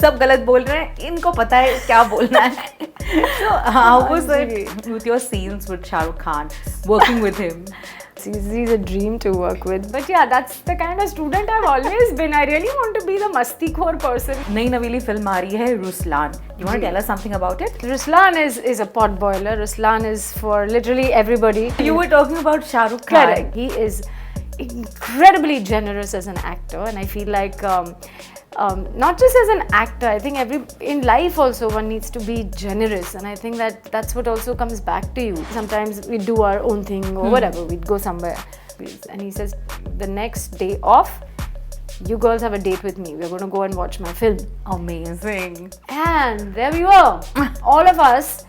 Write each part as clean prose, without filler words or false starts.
सब गलत बोल रहे हैं, इनको पता है क्या बोलना है. So how was it with your scenes with Shah Rukh Khan, working with him? He's a dream to work with. But yeah, that's the kind of student I've always been. I really want to be the masti-khor person. नई नवीली film आ रही है Ruslan. You want to tell us something about it? Ruslan is a pot boiler. Ruslan is for literally everybody. You were talking about Shah Rukh Khan. Correct. He is incredibly generous as an actor, and I feel like not just as an actor, I think in life also one needs to be generous, and I think that's what also comes back to you. Sometimes we do our own thing or whatever, we'd go somewhere, and he says, the next day off, you girls have a date with me, we're going to go and watch my film. Amazing. And there we were, all of us,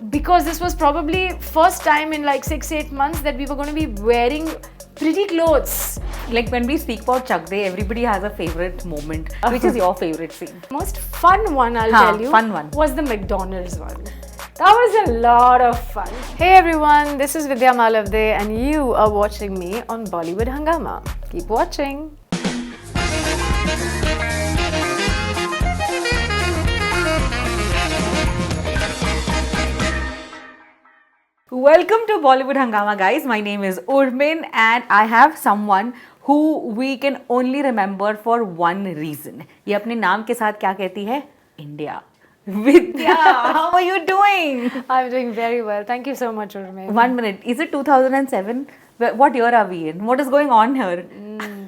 because this was probably first time in like 6-8 months that we were going to be wearing pretty clothes. Like when we speak about Chak De, everybody has a favorite moment. Which is your favorite scene? Most fun one, I'll tell you, fun one. was the McDonald's one. That was a lot of fun. Hey everyone, this is Vidya Malvade and you are watching me on Bollywood Hungama. Keep watching. Welcome to Bollywood Hungama, guys. My name is Urmin and I have someone who we can only remember for one reason. ये अपने नाम के साथ क्या कहती है? India. Vidya, how are you doing? I'm doing very well. Thank you so much, Urmin. 1 minute. Is it 2007? What year are we in? What is going on here?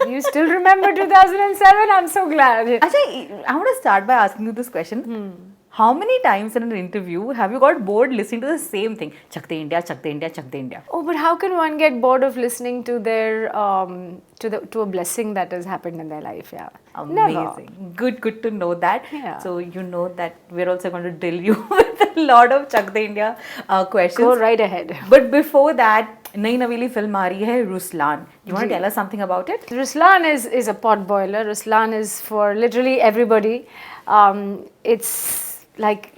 You still remember 2007? I'm so glad. Actually, I want to start by asking you this question. How many times in an interview have you got bored listening to the same thing? Chak De India, Chak De India, Chak De India. Oh, but how can one get bored of listening to their to a blessing that has happened in their life? Yeah, amazing. Never. Good to know that. Yeah. So you know that we're also going to drill you with a lot of Chak De India questions. Go right ahead. But before that, नई नवीली film आ रही है Ruslan. You want to tell us something about it? Ruslan is a pot boiler. Ruslan is for literally everybody. It's like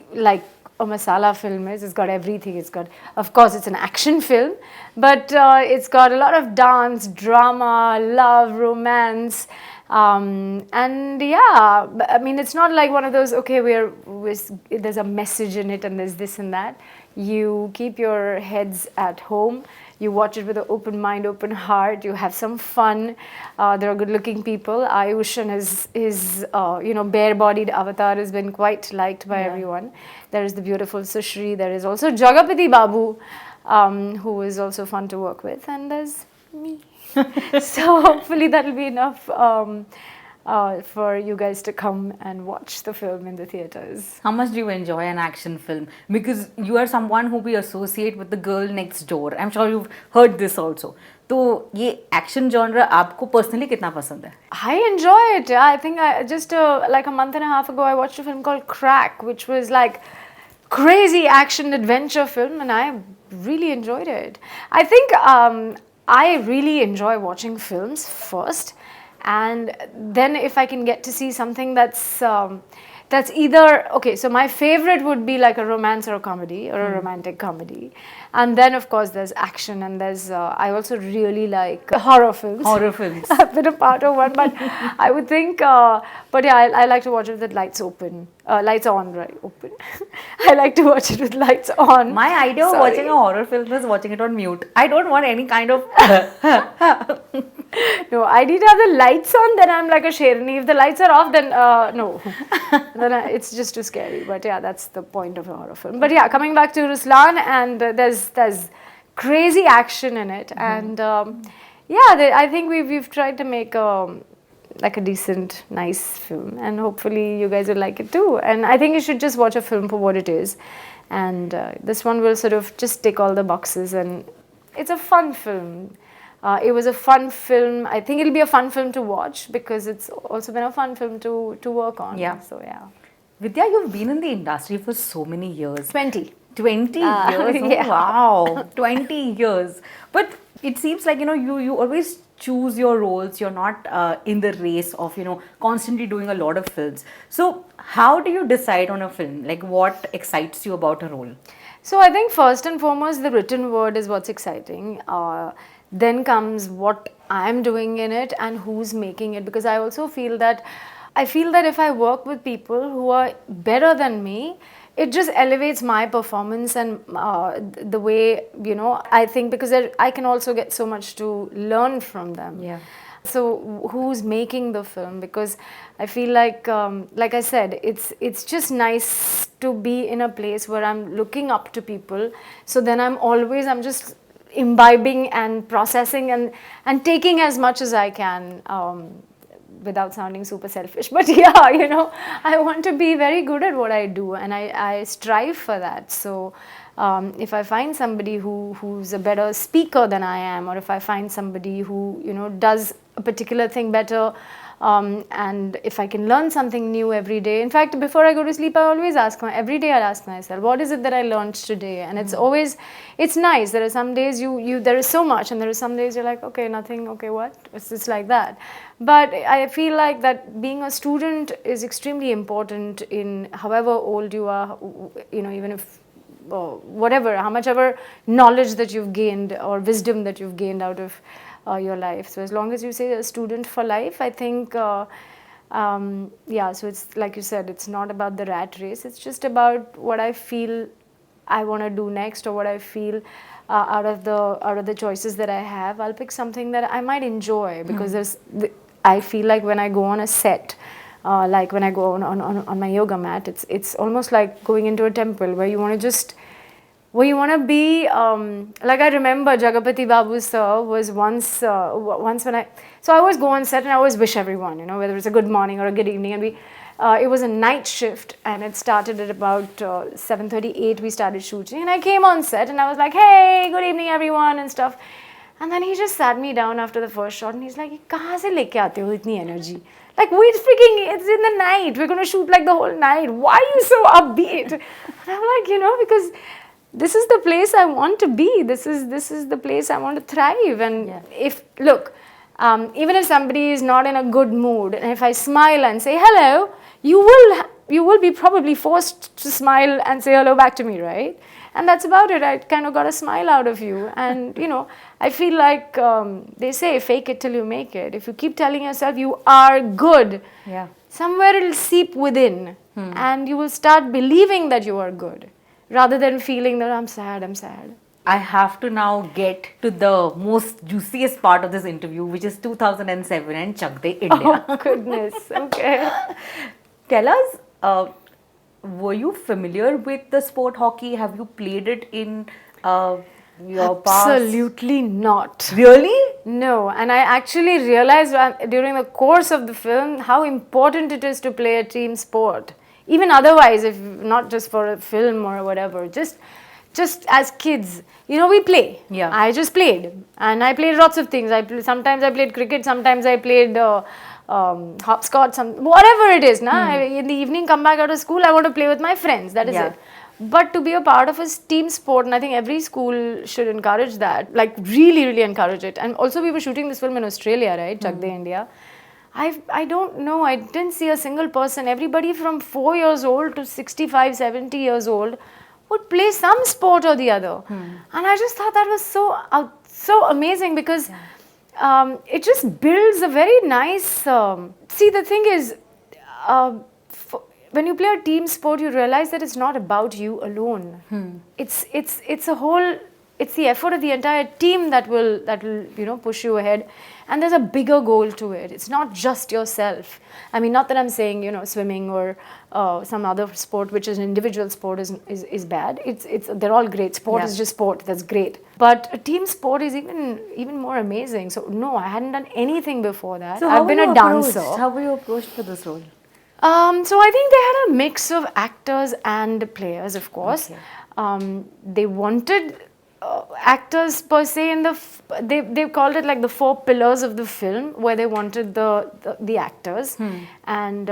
a masala film is. It's got everything. It's got, of course, it's an action film, but it's got a lot of dance, drama, love, romance, and yeah, I mean, it's not like one of those, okay, there's a message in it and there's this and that. You keep your heads at home. You watch it with an open mind, open heart. You have some fun. There are good-looking people. Ayush and his bare-bodied avatar has been quite liked by everyone. There is the beautiful Sushri. There is also Jagapati Babu, who is also fun to work with. And there's me. So hopefully that'll be enough for you guys to come and watch the film in the theatres. How much do you enjoy an action film? Because you are someone who we associate with the girl next door. I'm sure you've heard this also. तो ये action genre आपको personally कितना पसंद है? I enjoy it. I think just like a month and a half ago I watched a film called Crack, which was like crazy action adventure film, and I really enjoyed it. I think I really enjoy watching films first, and then if I can get to see something that's either, okay, so my favorite would be like a romance or a comedy or a romantic comedy, and then of course there's action, and there's I also really like horror films. I've been a part of one, but I would think but yeah, I like to watch it with lights open, lights on, right? Open. I like to watch it with lights on. My idea of watching a horror film is watching it on mute. I don't want any kind of no, I need to have the lights on, then I'm like a Sherni. If the lights are off, then no. Then it's just too scary. But yeah, that's the point of a horror film. But yeah, coming back to Ruslan, and there's crazy action in it, and I think we've tried to make like a decent, nice film, and hopefully you guys will like it too. And I think you should just watch a film for what it is, and this one will sort of just tick all the boxes, and it's a fun film. It was a fun film. I think it'll be a fun film to watch because it's also been a fun film to work on. Yeah. So yeah. Vidya, you've been in the industry for so many years. 20 years? Oh, yeah. Wow. 20 years. But it seems like, you always choose your roles. You're not in the race of, constantly doing a lot of films. So how do you decide on a film? Like what excites you about a role? So I think first and foremost, the written word is what's exciting. Then comes what I'm doing in it and who's making it, because I also feel that I feel that if I work with people who are better than me, it just elevates my performance and the way, you know, I think, because I can also get so much to learn from them. Yeah. So who's making the film? Because I feel like I said, it's just nice to be in a place where I'm looking up to people. So then I'm just imbibing and processing and taking as much as I can. Without sounding super selfish, but yeah, you know, I want to be very good at what I do, and I strive for that. So if I find somebody who's a better speaker than I am, or if I find somebody who, you know, does a particular thing better, and if I can learn something new every day. In fact, before I go to sleep, I always every day I'll ask myself, what is it that I learned today? And it's nice. There are some days there is so much, and there are some days you're like, okay, nothing, okay, what? It's just like that. But I feel like that being a student is extremely important in however old you are, you know, even if whatever, how much ever knowledge that you've gained or wisdom that you've gained out of your life. So as long as you say a student for life, I think, yeah, so it's like you said, it's not about the rat race. It's just about what I feel I want to do next, or what I feel out of the choices that I have. I'll pick something that I might enjoy, because I feel like when I go on a set, like when I go on my yoga mat, it's almost like going into a temple where you want to be, like I remember Jagapati Babu sir was once when I always go on set and I always wish everyone, you know, whether it's a good morning or a good evening, and it was a night shift, and it started at about 7:38 we started shooting, and I came on set and I was like, hey, good evening everyone and stuff. And then he just sat me down after the first shot and he's like, kahan se leke aate ho itni energy? Like, it's in the night. We're going to shoot like the whole night. Why are you so upbeat? And I'm like, you know, because this is the place I want to be. This is the place I want to thrive. And even if somebody is not in a good mood, and if I smile and say hello, you will be probably forced to smile and say hello back to me, right? And that's about it. I kind of got a smile out of you. And, you know, I feel like they say fake it till you make it. If you keep telling yourself you are good, yeah, somewhere it'll seep within. And you will start believing that you are good, rather than feeling that I'm sad. I have to now get to the most juiciest part of this interview, which is 2007 and Chak De India. Oh, goodness. Okay. Tell us, were you familiar with the sport hockey? Have you played it in your past? Absolutely not. Really? No. And I actually realized during the course of the film how important it is to play a team sport. Even otherwise, if not just for a film or whatever, just as kids, you know, we play. Yeah. I just played, and I played lots of things. Sometimes I played cricket, sometimes I played hopscotch, whatever it is. In the evening, come back out of school, I want to play with my friends. That is it. But to be a part of a team sport, and I think every school should encourage that, like really, really encourage it. And also, we were shooting this film in Australia, right? Chak De India. I don't know, I didn't see a single person. Everybody from 4 years old to 65, 70 years old would play some sport or the other. And I just thought that was so amazing, because it just builds a very nice... see, the thing is, when you play a team sport, you realize that it's not about you alone. It's a whole... It's the effort of the entire team that will you know, push you ahead, and there's a bigger goal to it. It's not just yourself. I mean, not that I'm saying, you know, swimming or some other sport which is an individual sport is bad. They're all great. Sport is just sport. That's great. But a team sport is even more amazing. So no, I hadn't done anything before that. So I've been a dancer. How were you approached for this role? So I think they had a mix of actors and players, of course. Okay. They wanted actors per se in they called it like the 4 pillars of the film, where they wanted the actors. And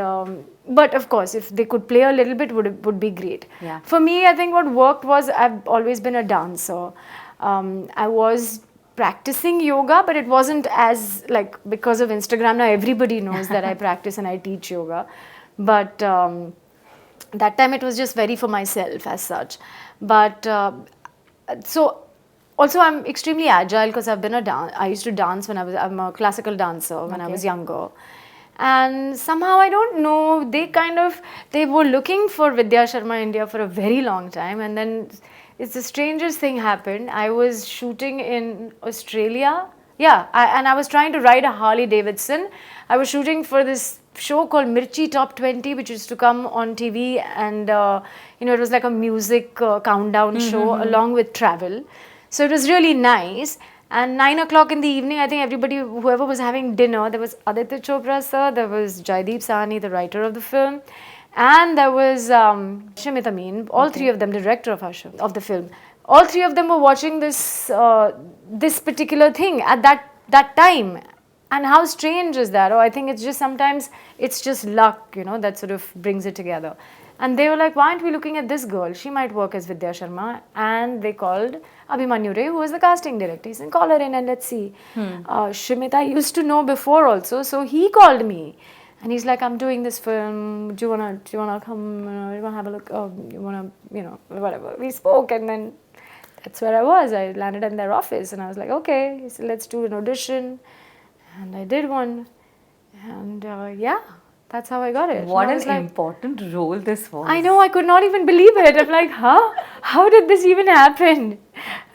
but of course, if they could play a little bit, would be great. Yeah. For me, I think what worked was I've always been a dancer. I was practicing yoga, but it wasn't as like, because of Instagram now everybody knows that I practice and I teach yoga. But that time it was just very for myself as such. But so also I'm extremely agile, because I've been I used to dance when I'm a classical dancer when I was younger. And somehow, I don't know, they were looking for Vidya Sharma India for a very long time, and then it's the strangest thing happened. I was shooting in Australia. Yeah, and I was trying to ride a Harley Davidson. I was shooting for this show called Mirchi Top 20, which used to come on TV, and it was like a music countdown show along with travel. So it was really nice. And 9 o'clock in the evening, I think everybody, whoever was having dinner, there was Aditya Chopra sir, there was Jaideep Sahni, the writer of the film, and there was Shimit Amin, all three of them, the director of the film. All three of them were watching this particular thing at that time. And how strange is that? Oh, I think it's just sometimes it's just luck, that sort of brings it together. And they were like, why aren't we looking at this girl? She might work as Vidya Sharma. And they called Abhimanyu Ray, who was the casting director. He said, call her in and let's see. Shimit, I used to know before also. So he called me. And he's like, I'm doing this film. Do you wanna come? You wanna have a look? Oh, you wanna, whatever. We spoke, and then that's where I was. I landed in their office, and I was like, okay. He said, let's do an audition. And I did one. And yeah. That's how I got it. What an important role this was. I know, I could not even believe it. I'm like, huh? How did this even happen?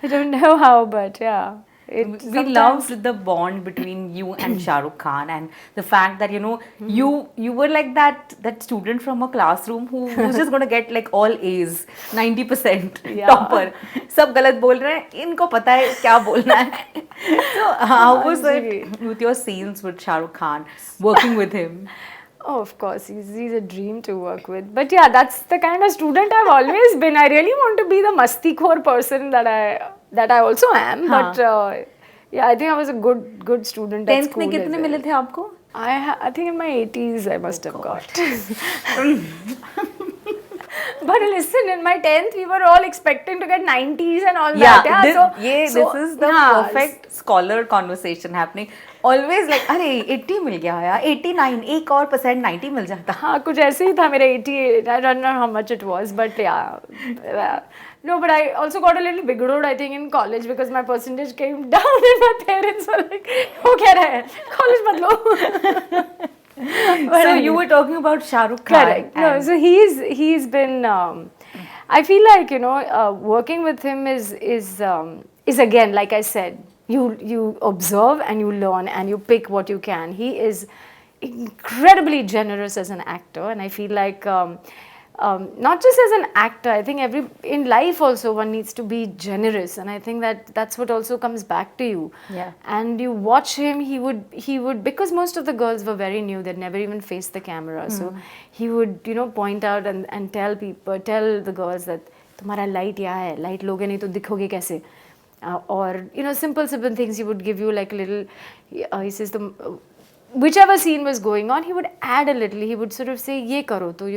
I don't know how, but yeah. We loved the bond between you and Shah Rukh Khan, and the fact that you were like that student from a classroom who's just going to get like all A's, 90% topper. सब गलत बोल रहे हैं, इनको पता है क्या बोलना है. So how was it with your scenes with Shah Rukh Khan, working with him? Oh, of course, he's a dream to work with. But yeah, that's the kind of student I've always been. I really want to be the masti-khor person that I also am. But yeah, I think I was a good student at school. 10th में कितने मिले थे आपको? I think in my 80s I must have got. But listen, in my 10th, we were all expecting to get 90s and all that. Yeah, this is the perfect scholar conversation happening. Always like, अरे 80 मिल गया यार, 89, एक और % 90 मिल जाता. हाँ, कुछ ऐसे ही था मेरा 88. I don't know how much it was, but yeah. No, but I also got a little bigoted, I think, in college because my percentage came down and my parents were like, "वो क्या रहा है? College बदलो." So you were talking about Shah Rukh Khan. Correct. No, so he's been. I feel like working with him is again, like I said, you observe and you learn and you pick what you can. He is incredibly generous as an actor, and I feel like not just as an actor, I think in life also one needs to be generous, and I think that's what also comes back to you. Yeah. And you watch him, he would because most of the girls were very new, they'd never even faced the camera, so he would point out and tell the girls that तुम्हारा light यहाँ है, light लोगे नहीं तो दिखोगे कैसे, or simple things. He would give you like a little. He says whichever scene was going on, he would add a little. He would sort of say, "Ye karo," to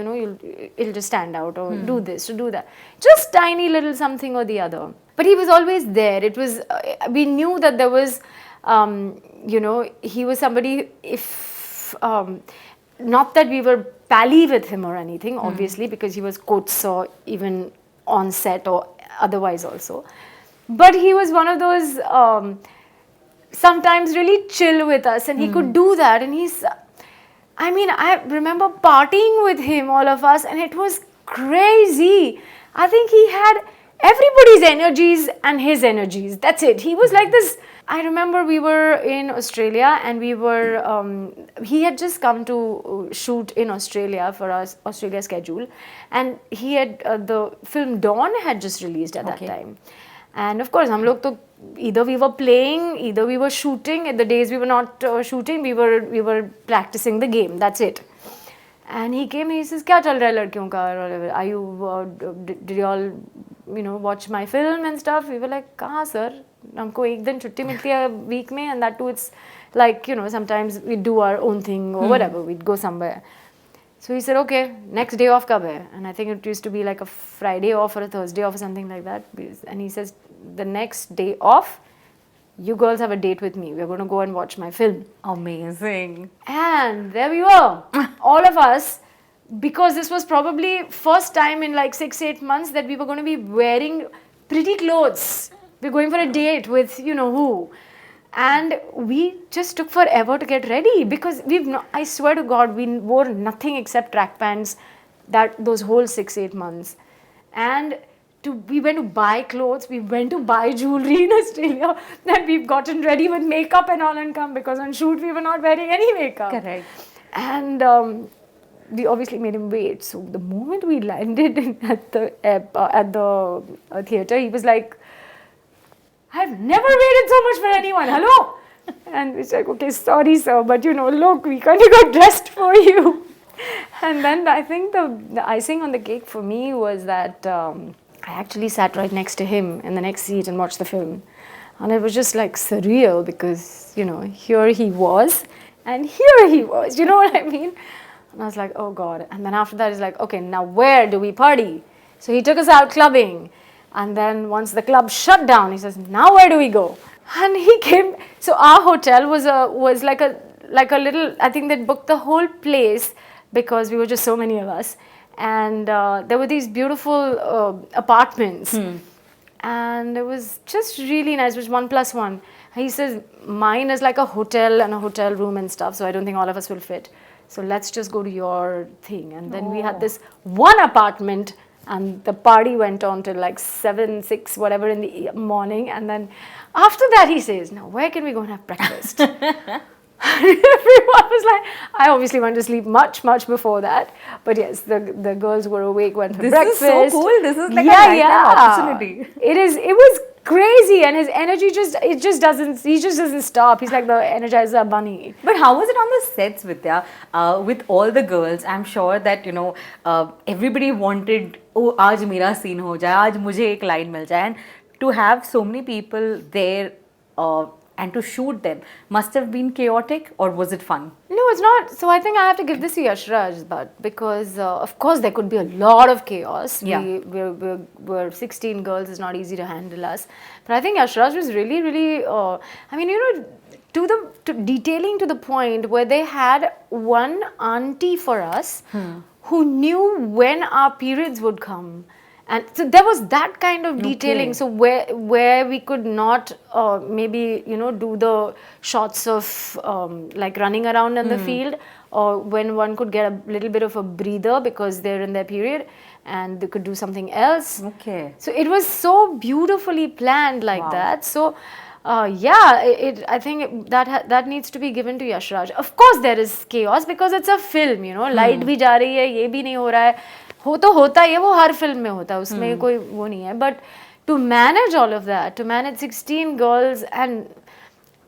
it'll just stand out, or do this, to do that. Just tiny little something or the other. But he was always there. It was we knew that there was, he was somebody. If not that we were pally with him or anything, obviously, because he was coach even on set or otherwise also. But he was one of those. Sometimes really chill with us, and he could do that, and I remember partying with him, all of us, and it was crazy. I think he had everybody's energies and his energies, that's it. He was like this. I remember we were in Australia, and he had just come to shoot in Australia for our Australia schedule, and he had the film Dawn had just released at that time. And of course, हम लोग तो either we were playing, either we were shooting. At the days we were not shooting, we were practicing the game. That's it. And he came. He says, "क्या चल रहा है लड़कियों का? Are you did you all watch my film and stuff?" We were like, "कहाँ sir? हमको एक दिन छुट्टी मिलती है week में, and that too it's like sometimes we do our own thing or whatever. We'd go somewhere." So he said, "Okay, next day off kab hai?" And I think it used to be like a Friday off or a Thursday off or something like that. And he says, "The next day off, you girls have a date with me. We're going to go and watch my film." Amazing. And there we were, all of us, because this was probably first time in like 6-8 months that we were going to be wearing pretty clothes. We're going for a date with who. And we just took forever to get ready because I swear to God, we wore nothing except track pants those whole 6-8 months. And we went to buy clothes, we went to buy jewelry in Australia, that we've gotten ready with makeup and all and come, because on shoot we were not wearing any makeup. Correct. And we obviously made him wait. So the moment we landed at the theater, he was like, I've never waited so much for anyone. Hello? And it's like, okay, sorry, sir, but look, we kind of got dressed for you. And then I think the icing on the cake for me was that I actually sat right next to him in the next seat and watched the film. And it was just like surreal because, here he was and here he was. You know what I mean? And I was like, oh God. And then after that, he's like, okay, now where do we party? So he took us out clubbing. And then once the club shut down, he says, now where do we go? And he came. So our hotel was like a little, I think they'd booked the whole place because we were just so many of us. And there were these beautiful apartments. And it was just really nice. It was 1+1. He says, mine is like a hotel and a hotel room and stuff. So I don't think all of us will fit. So let's just go to your thing. And then we had this one apartment. And the party went on till like 7, 6, whatever in the morning. And then after that, he says, now where can we go and have breakfast? Everyone was like, I obviously went to sleep much, much before that. But yes, the girls were awake, went for breakfast. This is so cool. This is like a lifetime opportunity. It was crazy, and his energy he just doesn't stop. He's like the Energizer bunny. But how was it on the sets, Vidya? With all the girls, I'm sure that everybody wanted, oh, आज मेरा scene हो जाए, आज मुझे एक line मिल जाए, and to have so many people there and to shoot them must have been chaotic, or was it fun? No, it's not. So I think I have to give this to Yash Raj, but because of course there could be a lot of chaos. Yeah. We're 16 girls, it's not easy to handle us. But I think Yash Raj was really, really, detailing to the point where they had one auntie for us who knew when our periods would come. And so there was that kind of detailing. Okay. So where we could not maybe do the shots of like running around in the field, or when one could get a little bit of a breather because they're in their period and they could do something else. Okay. So it was so beautifully planned like Wow. that. So I think that needs to be given to Yash Raj. Of course there is chaos because it's a film, light bhi ja rahi hai, ye bhi nahi ho raha hai. हो तो होता है, वो हर film में होता है, उसमें कोई वो नहीं है. But to manage all of that, to manage 16 girls, and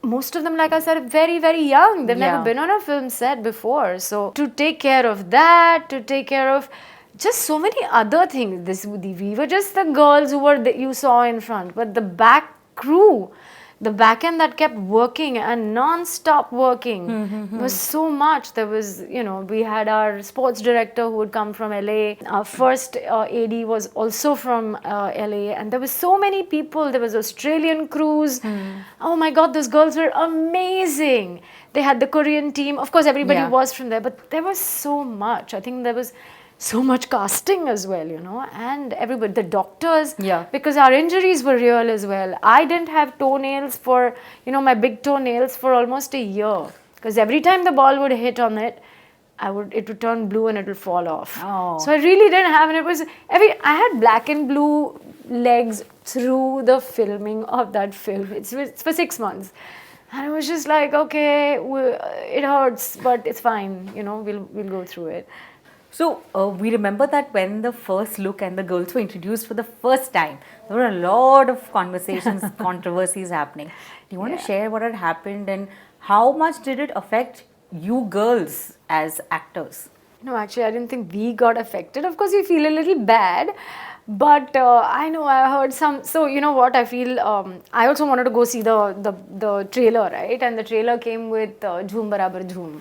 most of them, like I said, are very, very young. They've never been on a film set before. So to take care of that, to take care of just so many other things. We were just the girls that you saw in front, but the back crew, the back end that kept working and non-stop working was so much. There was, we had our sports director who would come from LA. Our first AD was also from LA. And there were so many people. There was Australian crews. Oh my God, those girls were amazing. They had the Korean team. Of course, everybody was from there. But there was so much. I think there was so much casting as well, and everybody, the doctors, because our injuries were real as well. I didn't have toenails for, my big toenails for almost a year, because every time the ball would hit on it, it would turn blue and it would fall off. Oh. So I really didn't have, and it was, I had black and blue legs through the filming of that film. It's for 6 months. And it was just like, okay, it hurts, but it's fine, we'll go through it. So we remember that when the first look and the girls were introduced for the first time, there were a lot of conversations, controversies happening. Do you want to share what had happened and how much did it affect you girls as actors? No, actually, I didn't think we got affected. Of course, we feel a little bad. But I know I heard some. So you know what I feel. I also wanted to go see the trailer, right? And the trailer came with Jhoom Barabar Jhoom.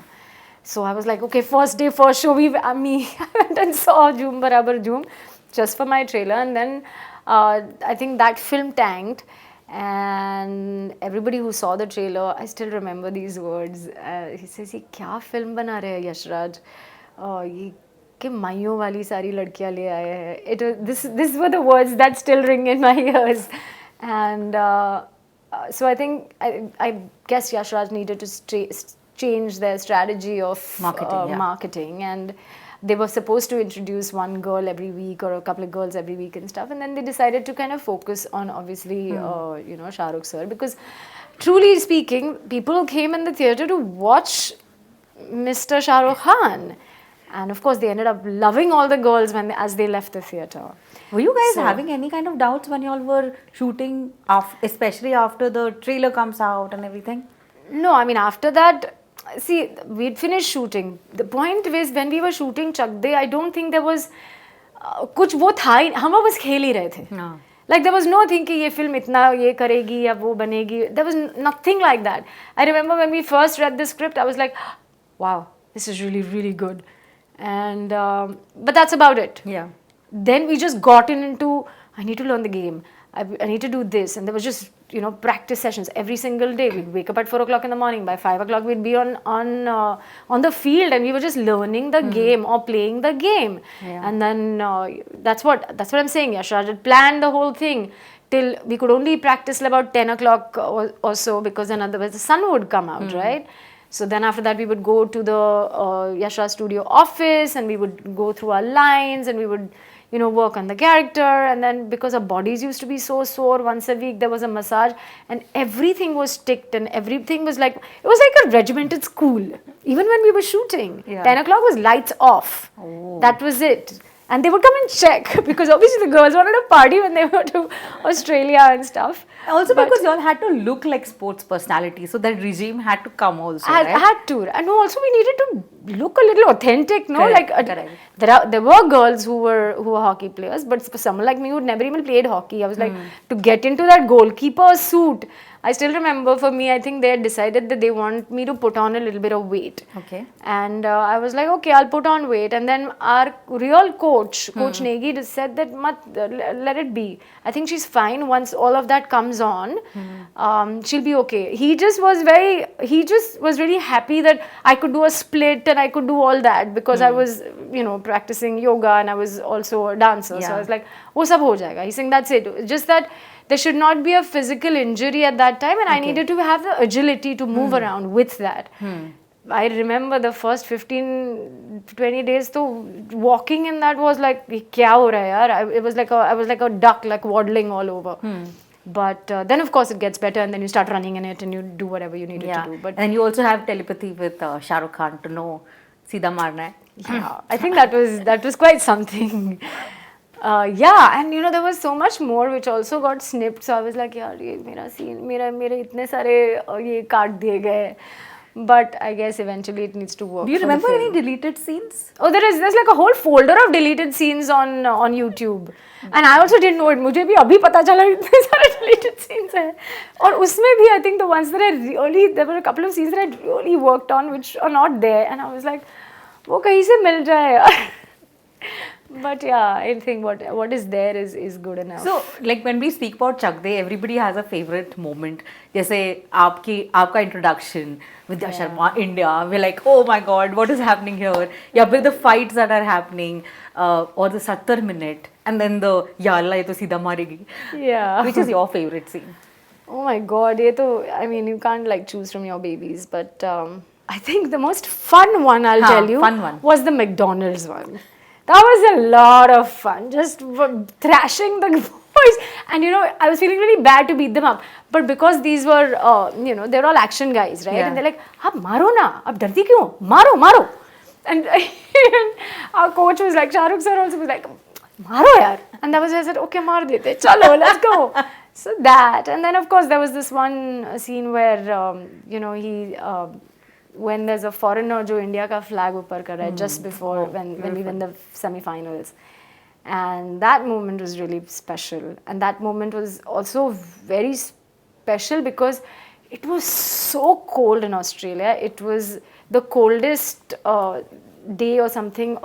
So I was like, okay, first day, first show, I went and saw Jhoom Barabar Jhoom just for my trailer. And then I think that film tanked. And everybody who saw the trailer, I still remember these words. He says, "ये क्या film बना रहे हैं यश राज? ये कि माइयों वाली सारी लड़कियाँ ले आए हैं." This were the words that still ring in my ears. And So I think I guess Yash Raj needed to change their strategy of Marketing, yeah. marketing, and they were supposed to introduce one girl every week or a couple of girls every week and stuff, and then they decided to kind of focus on obviously Shah Rukh sir, because truly speaking, people came in the theater to watch Mr. Shah Rukh Khan, and of course they ended up loving all the girls as they left the theater. Were you guys So- having any kind of doubts when y'all were shooting, especially after the trailer comes out and everything? No, I mean after that, see, we'd finished shooting. The point is when we were shooting Chak De, I don't think there was कुछ वो था ही, हम बस खेल ही रहे थे. हाँ. Like there was no thinking ये film इतना ये करेगी या वो बनेगी. There was nothing like that. I remember when we first read the script, I was like, wow, this is really, really good. And but that's about it. Yeah. Then we just got into, I need to learn the game. I need to do this. And there was just, practice sessions every single day. We'd wake up at 4 o'clock in the morning. By 5 o'clock, we'd be on the field, and we were just learning the game or playing the game. Yeah. And then that's what I'm saying. Yash Raj had planned the whole thing till we could only practice till about 10 o'clock or so, because then otherwise the sun would come out, right? So then after that, we would go to the Yash Raj studio office, and we would go through our lines, and we would work on the character. And then because our bodies used to be so sore, once a week there was a massage, and everything was ticked, and everything was like, it was like a regimented school. Even when we were shooting, Yeah. 10 o'clock was lights off. Oh. That was it. And they would come and check, because obviously the girls wanted to party when they were to Australia and stuff. Also But because y'all had to look like sports personalities, so that regime had to come also, I right? had to. And also we needed to look a little authentic, no? Correct, Like correct. there were girls who were hockey players, but for someone like me who'd never even played hockey, I was like, to get into that goalkeeper suit. I still remember, for me, I think they had decided that they want me to put on a little bit of weight. Okay. And I was like, okay, I'll put on weight. And then our real coach, Coach Negi, just said that let it be. I think she's fine. Once all of that comes on, she'll be okay. He just was really happy that I could do a split and I could do all that, because I was, practicing yoga, and I was also a dancer. So Yeah. I was like, wo sab ho jayega. He's saying that's it. Just that there should not be a physical injury at that time, and I needed to have the agility to move around with that. I remember the first 15-20 days, so walking in that was like, kya ho raha hai yaar? I was like a duck, like waddling all over. But then of course it gets better, and then you start running in it, and you do whatever you needed Yeah. to do. But And you also have telepathy with Shah Rukh Khan to know Sida marna hai. yeah, I think that was quite something. Yeah, and there was so much more which also got snipped. So I was like, यार ये मेरा scene, मेरे इतने सारे ये काट दिए गए. But I guess eventually it needs to work. Do you for the remember film. any deleted scenes? Oh, there's like a whole folder of deleted scenes on YouTube, and I also didn't know it. मुझे भी अभी पता चला इतने सारे deleted scenes हैं. और उसमें भी I think the ones that there were a couple of scenes that I really worked on which are not there, and I was like, वो कहीं से मिल जाए यार. But yeah, I think what is there is good enough. So, like when we speak about Chak De, everybody has a favorite moment. जैसे आपका introduction, Vidya Sharma, India. We're like, oh my God, what is happening here? या फिर the fights that are happening, or the 70 minute, and then the या अल्लाह ये तो सीधा मारेगी. Yeah. Which is your favorite scene? Oh my God, I mean, you can't like choose from your babies, but I think the most fun one, I'll tell you, fun one. was the McDonald's one. That was a lot of fun, just thrashing the boys. And I was feeling really bad to beat them up. But because these were, they're all action guys, right? Yeah. And they're like, "Ab maro na, ab darti kyun? Maro. And our coach was like, Shah Rukh sir also was like, "Maro yaar." And that was, I said, okay, maar dete, chalo, let's go. So that, and then of course there was this one scene where, he... when there's a foreigner जो India का flag ऊपर कर रहा है just before when we win the semi-finals, and that moment was really special, and that moment was also very special because it was so cold in Australia. It was the coldest day or something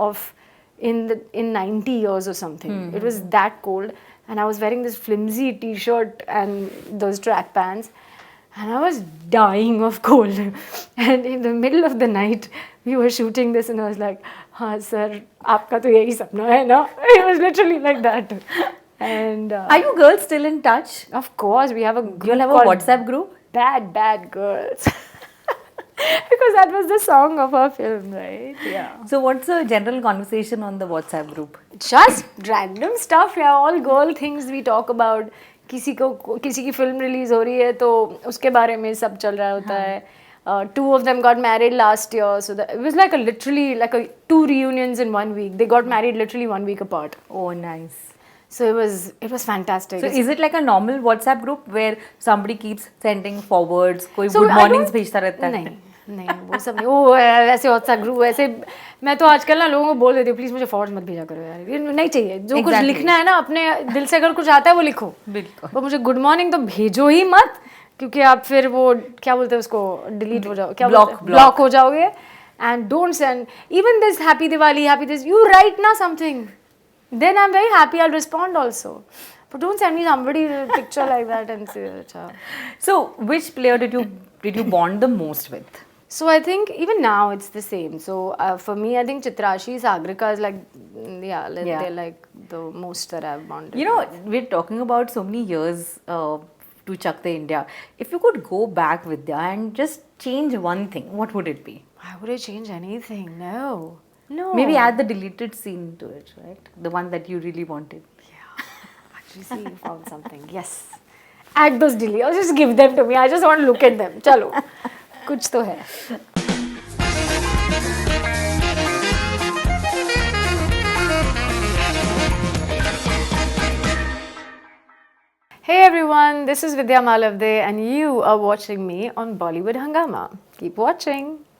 in 90 years or something. It was that cold, and I was wearing this flimsy t-shirt and those track pants. And I was dying of cold. And in the middle of the night, we were shooting this, and I was like, "हाँ sir, आपका तो यही सपना है ना?" It was literally like that. And Are you girls still in touch? of course, we have a group You'll have a called WhatsApp group? Bad Girls. Because that was the song of our film, right? Yeah. So what's the general conversation on the WhatsApp group? Just random stuff, yeah. All girl things we talk about. किसी की film release हो रही है तो उसके बारे में सब चल रहा होता है. Two of them got married last year, so it was like literally like two reunions in 1 week. They got married literally 1 week apart. Oh, nice. So it was fantastic. So is it like a normal WhatsApp group where somebody keeps sending forwards, कोई So good I mornings don't- भेजता रहता है? नहीं वो सब नहीं. वो ऐसे WhatsApp ग्रुप ऐसे. मैं तो आजकल ना लोगों को बोल देती हूँ प्लीज मुझे फॉरवर्ड मत भेजा करो यार, ये नहीं चाहिए. जो कुछ Exactly. लिखना है ना अपने दिल से अगर कुछ आता है वो लिखो. बिल्कुल. पर मुझे गुड मॉर्निंग तो भेजो ही मत, क्योंकि आप फिर वो क्या बोलते हैं उसको डिलीट हो जाओ, क्या ब्लॉक हो जाओगे. And don't send even this happy Diwali, happy this, you right ना something, then I'm very happy, I'll respond also. But don't send me somebody a picture like that and say, acha. So which player did you bond the most with? So I think even now it's the same. So for me, I think Chitrashi, Sagrika is like, Yeah. they're like the most that I've bonded. You know, we're talking about so many years to Chak De India. If you could go back, Vidya, and just change one thing, what would it be? Why would I change anything? No. Maybe add the deleted scene to it, right? The one that you really wanted. Actually, see, you found something. Yes. Add those deletes. Just give them to me. I just want to look at them. Chalo. कुछ तो है. Hey everyone, this is Vidya Malvade and you are watching me on Bollywood Hungama. Keep watching.